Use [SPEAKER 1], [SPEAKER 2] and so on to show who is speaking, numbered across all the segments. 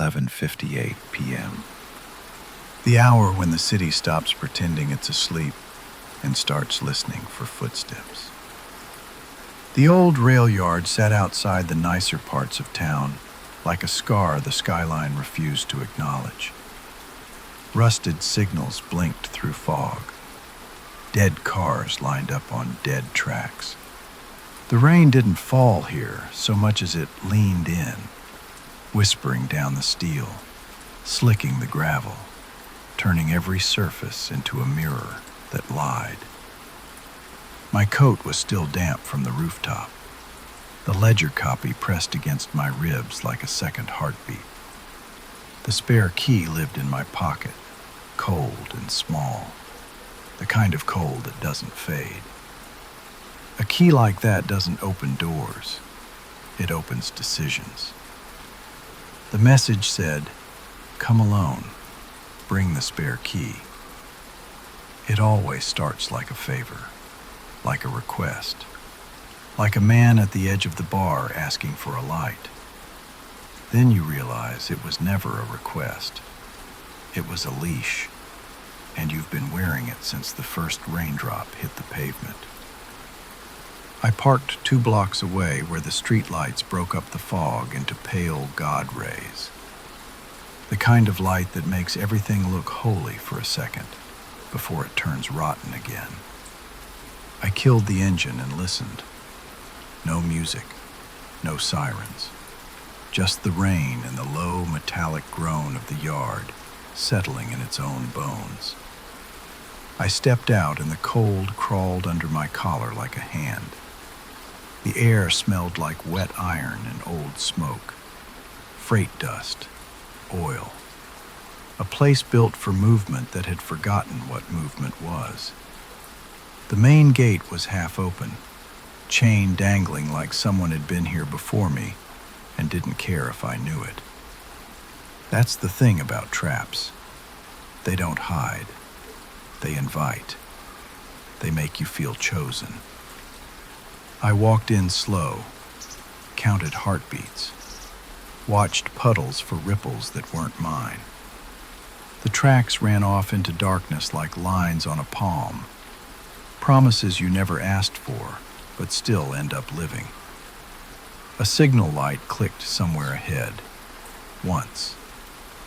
[SPEAKER 1] 11:58 p.m. The hour when the city stops pretending it's asleep and starts listening for footsteps. The old rail yard sat outside the nicer parts of town, like a scar the skyline refused to acknowledge. Rusted signals blinked through fog. Dead cars lined up on dead tracks. The rain didn't fall here so much as it leaned in, whispering down the steel, slicking the gravel, turning every surface into a mirror that lied. My coat was still damp from the rooftop, the ledger copy pressed against my ribs like a second heartbeat. The spare key lived in my pocket, cold and small, the kind of cold that doesn't fade. A key like that doesn't open doors, it opens decisions. The message said, "Come alone, bring the spare key." It always starts like a favor, like a request, like a man at the edge of the bar asking for a light. Then you realize it was never a request. It was a leash, and you've been wearing it since the first raindrop hit the pavement. I parked 2 blocks away where the streetlights broke up the fog into pale God rays. The kind of light that makes everything look holy for a second before it turns rotten again. I killed the engine and listened. No music, no sirens, just the rain and the low metallic groan of the yard settling in its own bones. I stepped out and the cold crawled under my collar like a hand. The air smelled like wet iron and old smoke, freight dust, oil. A place built for movement that had forgotten what movement was. The main gate was half open, chain dangling like someone had been here before me and didn't care if I knew it. That's the thing about traps. They don't hide. They invite. They make you feel chosen. I walked in slow, counted heartbeats, watched puddles for ripples that weren't mine. The tracks ran off into darkness like lines on a palm, promises you never asked for, but still end up living. A signal light clicked somewhere ahead, once,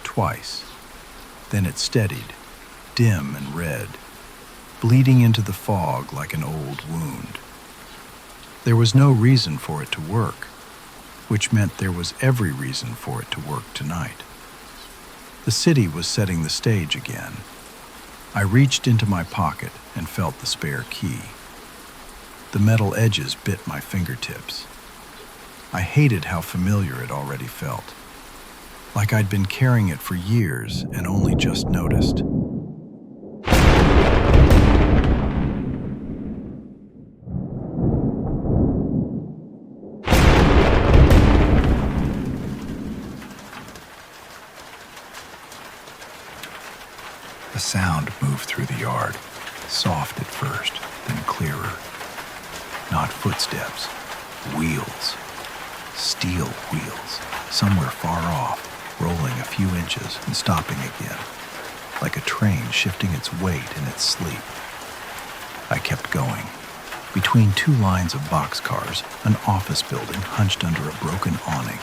[SPEAKER 1] twice. Then it steadied, dim and red, bleeding into the fog like an old wound. There was no reason for it to work, which meant there was every reason for it to work tonight. The city was setting the stage again. I reached into my pocket and felt the spare key. The metal edges bit my fingertips. I hated how familiar it already felt, like I'd been carrying it for years and only just noticed. A sound moved through the yard, soft at first, then clearer. Not footsteps, wheels. Steel wheels, somewhere far off, rolling a few inches and stopping again, like a train shifting its weight in its sleep. I kept going. Between 2 lines of boxcars, an office building hunched under a broken awning,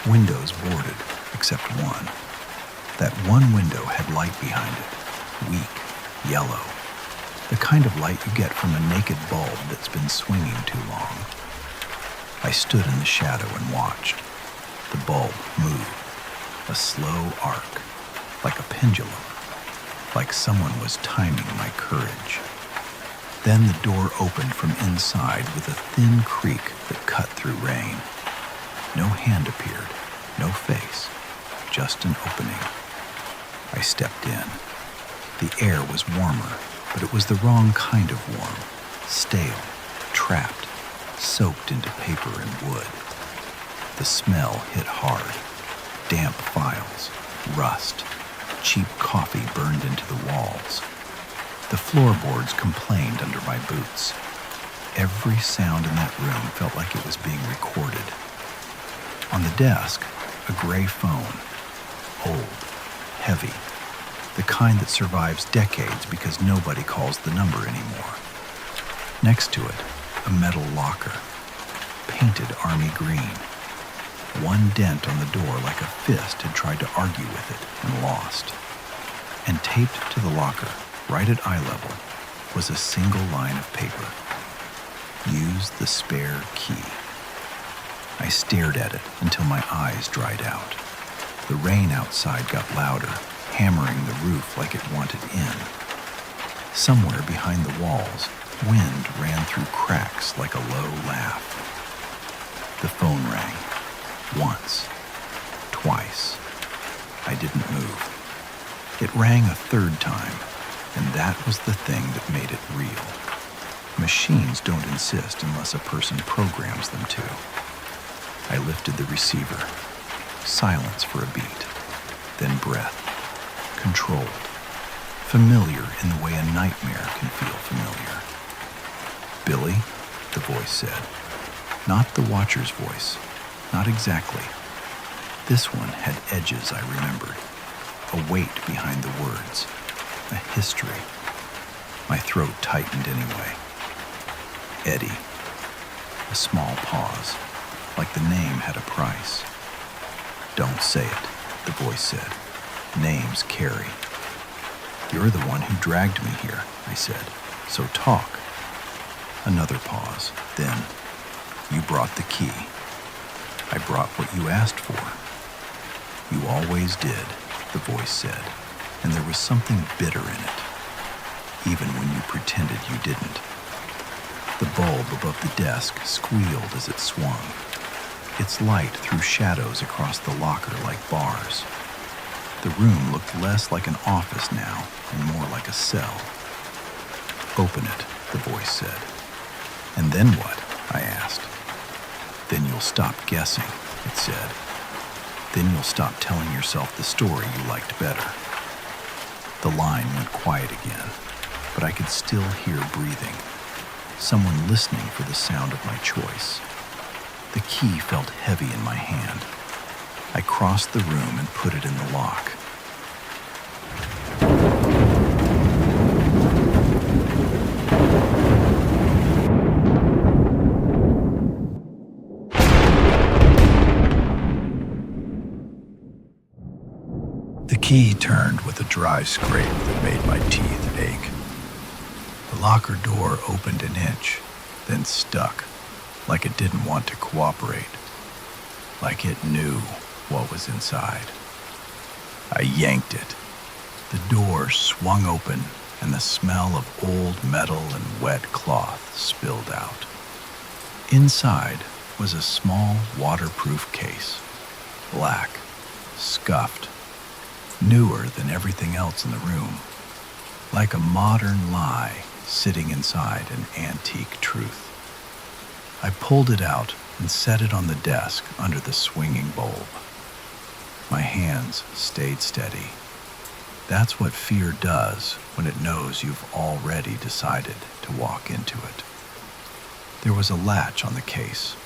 [SPEAKER 1] windows boarded, except one. That one window had light behind it, weak, yellow, the kind of light you get from a naked bulb that's been swinging too long. I stood in the shadow and watched. The bulb moved, a slow arc, like a pendulum, like someone was timing my courage. Then the door opened from inside with a thin creak that cut through rain. No hand appeared, no face, just an opening. I stepped in. The air was warmer, but it was the wrong kind of warm, stale, trapped, soaked into paper and wood. The smell hit hard. Damp files, rust, cheap coffee burned into the walls. The floorboards complained under my boots. Every sound in that room felt like it was being recorded. On the desk, a gray phone, old, heavy, the kind that survives decades because nobody calls the number anymore. Next to it, a metal locker, painted army green. One dent on the door like a fist had tried to argue with it and lost. And taped to the locker, right at eye level, was a single line of paper. Use the spare key. I stared at it until my eyes dried out. The rain outside got louder, hammering the roof like it wanted in. Somewhere behind the walls, wind ran through cracks like a low laugh. The phone rang. Once. Twice. I didn't move. It rang a third time, and that was the thing that made it real. Machines don't insist unless a person programs them to. I lifted the receiver. Silence for a beat. Then breath. Controlled. Familiar in the way a nightmare can feel familiar. Billy, the voice said. Not the watcher's voice. Not exactly. This one had edges I remembered. A weight behind the words. A history. My throat tightened anyway. Eddie. A small pause, like the name had a price. Don't say it, the voice said. Names carry. You're the one who dragged me here, I said, so talk. Another pause, then, you brought the key. I brought what you asked for. You always did, the voice said, and there was something bitter in it, even when you pretended you didn't. The bulb above the desk squealed as it swung. Its light threw shadows across the locker like bars. The room looked less like an office now and more like a cell. Open it, the voice said. And then what? I asked. Then you'll stop guessing, it said. Then you'll stop telling yourself the story you liked better. The line went quiet again, but I could still hear breathing. Someone listening for the sound of my choice. The key felt heavy in my hand. I crossed the room and put it in the lock. The key turned with a dry scrape that made my teeth ache. The locker door opened an inch, then stuck, like it didn't want to cooperate, like it knew what was inside. I yanked it. The door swung open, and the smell of old metal and wet cloth spilled out. Inside was a small waterproof case, black, scuffed, newer than everything else in the room, like a modern lie sitting inside an antique truth. I pulled it out and set it on the desk under the swinging bulb. My hands stayed steady. That's what fear does when it knows you've already decided to walk into it. There was a latch on the case.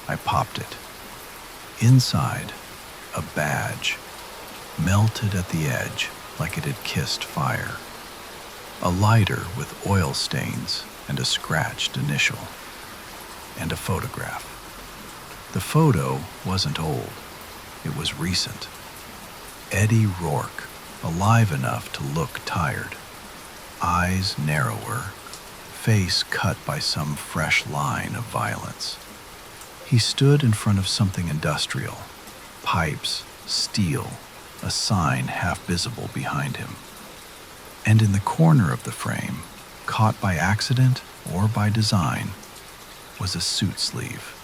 [SPEAKER 1] I popped it. Inside, a badge, melted at the edge like it had kissed fire. A lighter with oil stains and a scratched initial. And a photograph. The photo wasn't old. It was recent. Eddie Rourke, alive enough to look tired. Eyes narrower, face cut by some fresh line of violence. He stood in front of something industrial. Pipes, steel, a sign half visible behind him. And in the corner of the frame, caught by accident or by design, was a suit sleeve.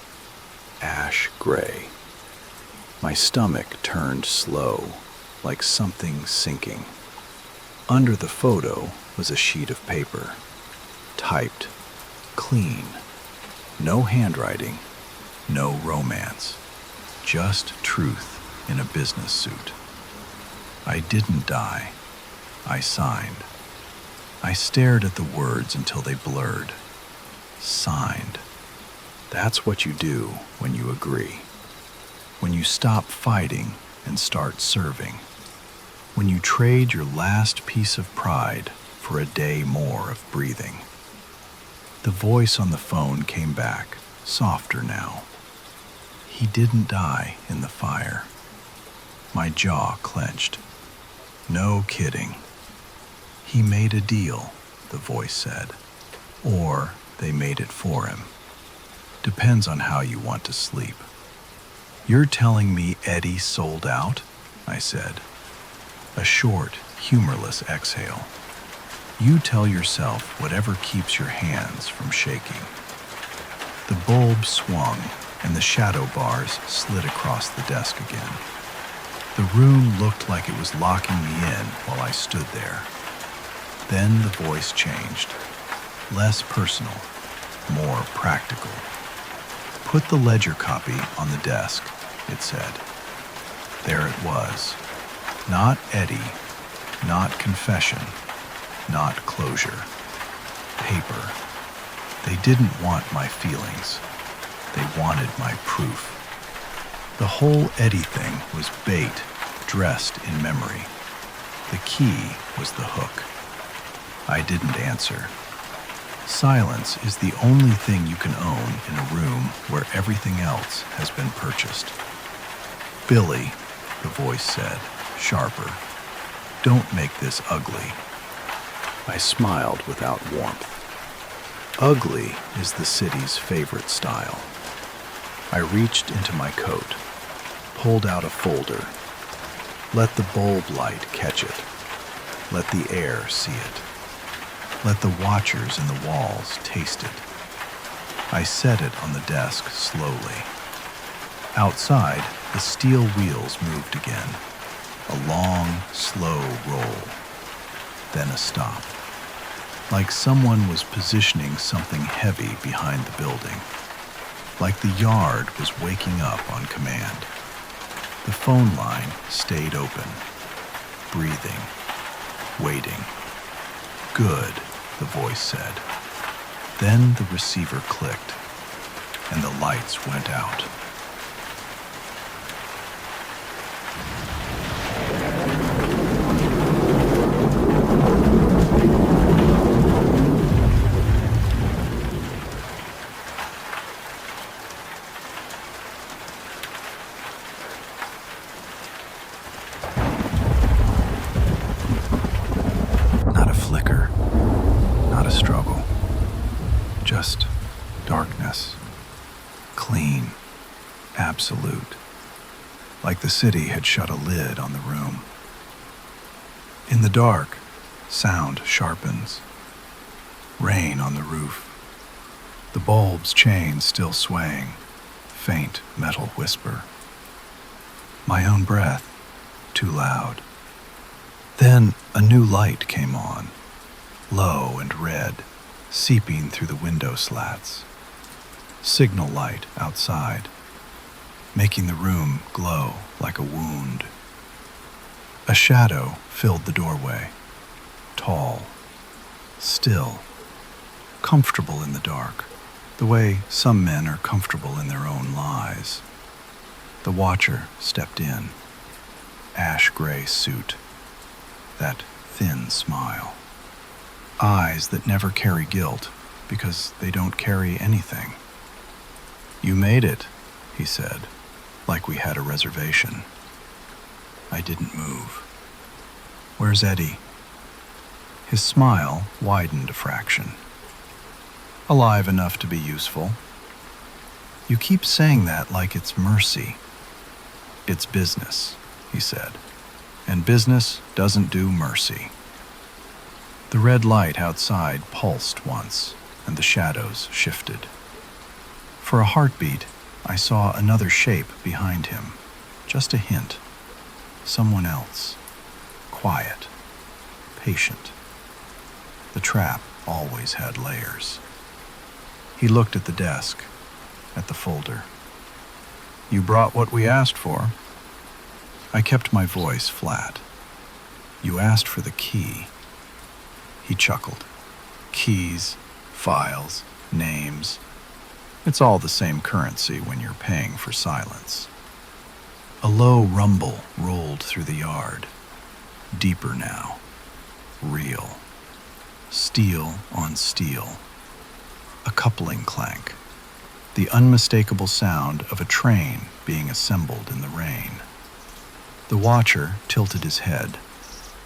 [SPEAKER 1] Ash gray. My stomach turned slow, like something sinking. Under the photo was a sheet of paper, typed, clean. No handwriting, no romance, just truth in a business suit. I didn't die. I signed. I stared at the words until they blurred. Signed. That's what you do when you agree. When you stop fighting and start serving. When you trade your last piece of pride for a day more of breathing. The voice on the phone came back, softer now. He didn't die in the fire. My jaw clenched. No kidding. He made a deal, the voice said. Or they made it for him. Depends on how you want to sleep. You're telling me Eddie sold out? I said. A short, humorless exhale. You tell yourself whatever keeps your hands from shaking. The bulb swung and the shadow bars slid across the desk again. The room looked like it was locking me in while I stood there. Then the voice changed. Less personal, more practical. Put the ledger copy on the desk, it said. There it was. Not Eddie, not confession, not closure. Paper. They didn't want my feelings. They wanted my proof. The whole Eddie thing was bait dressed in memory. The key was the hook. I didn't answer. Silence is the only thing you can own in a room where everything else has been purchased. Billy, the voice said, sharper. Don't make this ugly. I smiled without warmth. Ugly is the city's favorite style. I reached into my coat, pulled out a folder. Let the bulb light catch it. Let the air see it. Let the watchers in the walls taste it. I set it on the desk slowly. Outside, the steel wheels moved again. A long, slow roll. Then a stop. Like someone was positioning something heavy behind the building. Like the yard was waking up on command. The phone line stayed open, breathing, waiting. Good, the voice said. Then the receiver clicked, and the lights went out. Just darkness, clean, absolute, like the city had shut a lid on the room. In the dark, sound sharpens. Rain on the roof. The bulb's chain still swaying, faint metal whisper. My own breath, too loud. Then a new light came on, low and red, seeping through the window slats. Signal light outside, making the room glow like a wound. A shadow filled the doorway, tall, still, comfortable in the dark, the way some men are comfortable in their own lies. The watcher stepped in, ash-gray suit, that thin smile. Eyes that never carry guilt because they don't carry anything. You made it, he said, like we had a reservation. I didn't move. Where's Eddie? His smile widened a fraction. Alive enough to be useful. You keep saying that like it's mercy. It's business, he said, and business doesn't do mercy. The red light outside pulsed once, and the shadows shifted. For a heartbeat, I saw another shape behind him, just a hint. Someone else. Quiet. Patient. The trap always had layers. He looked at the desk, at the folder. You brought what we asked for. I kept my voice flat. You asked for the key. He chuckled. Keys, files, names. It's all the same currency when you're paying for silence. A low rumble rolled through the yard. Deeper now. Real. Steel on steel. A coupling clank. The unmistakable sound of a train being assembled in the rain. The watcher tilted his head,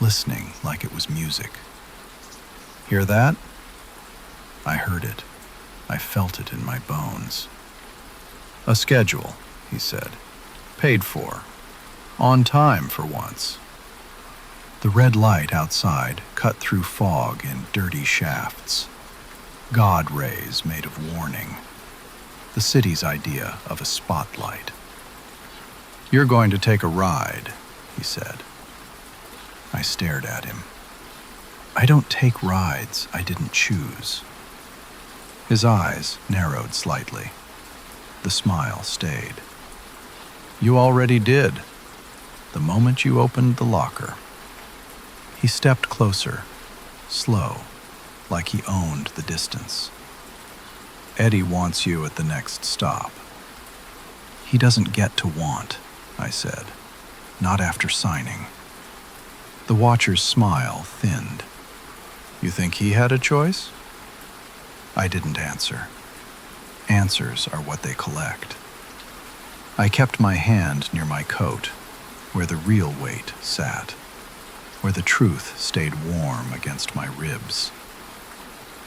[SPEAKER 1] listening like it was music. Hear that? I heard it. I felt it in my bones. A schedule, he said. Paid for. On time for once. The red light outside cut through fog in dirty shafts. God rays made of warning. The city's idea of a spotlight. You're going to take a ride, he said. I stared at him. I don't take rides I didn't choose. His eyes narrowed slightly. The smile stayed. You already did, the moment you opened the locker. He stepped closer, slow, like he owned the distance. Eddie wants you at the next stop. He doesn't get to want, I said. Not after signing. The watcher's smile thinned. You think he had a choice? I didn't answer. Answers are what they collect. I kept my hand near my coat, where the real weight sat, where the truth stayed warm against my ribs.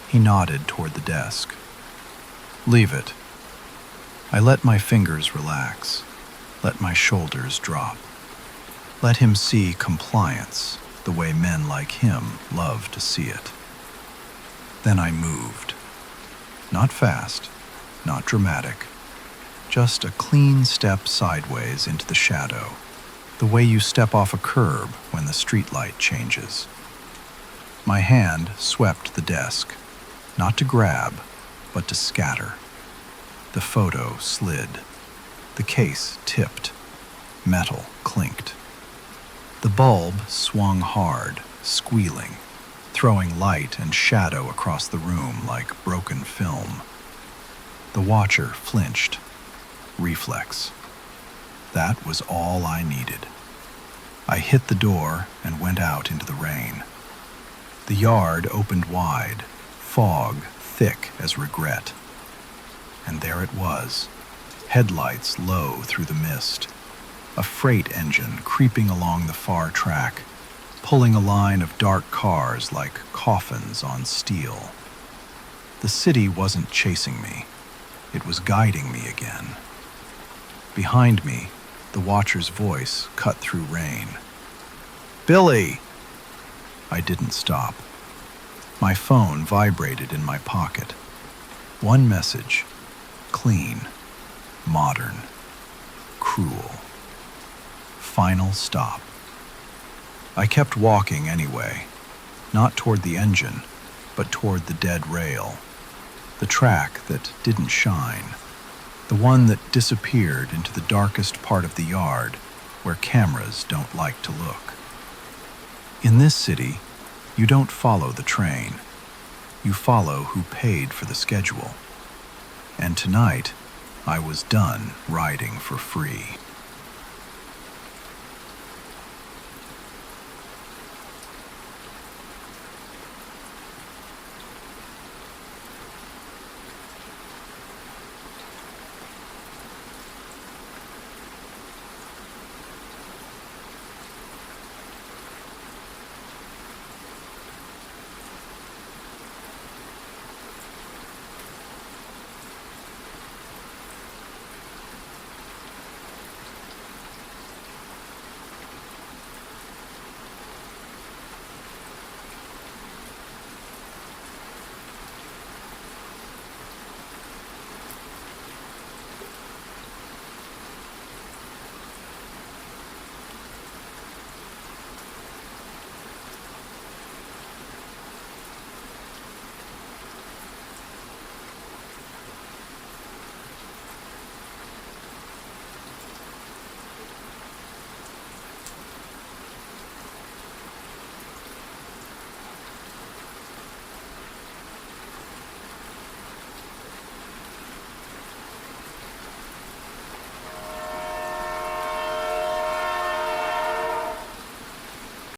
[SPEAKER 1] He nodded toward the desk. Leave it. I let my fingers relax, let my shoulders drop. Let him see compliance the way men like him love to see it. Then I moved. Not fast, not dramatic, just a clean step sideways into the shadow, the way you step off a curb when the streetlight changes. My hand swept the desk, not to grab, but to scatter. The photo slid. The case tipped. Metal clinked. The bulb swung hard, squealing, throwing light and shadow across the room like broken film. The watcher flinched. Reflex. That was all I needed. I hit the door and went out into the rain. The yard opened wide, fog thick as regret. And there it was, headlights low through the mist, a freight engine creeping along the far track, pulling a line of dark cars like coffins on steel. The city wasn't chasing me. It was guiding me again. Behind me, the watcher's voice cut through rain. Billy! I didn't stop. My phone vibrated in my pocket. One message. Clean. Modern. Cruel. Final stop. I kept walking anyway, not toward the engine, but toward the dead rail. The track that didn't shine. The one that disappeared into the darkest part of the yard where cameras don't like to look. In this city, you don't follow the train. You follow who paid for the schedule. And tonight, I was done riding for free.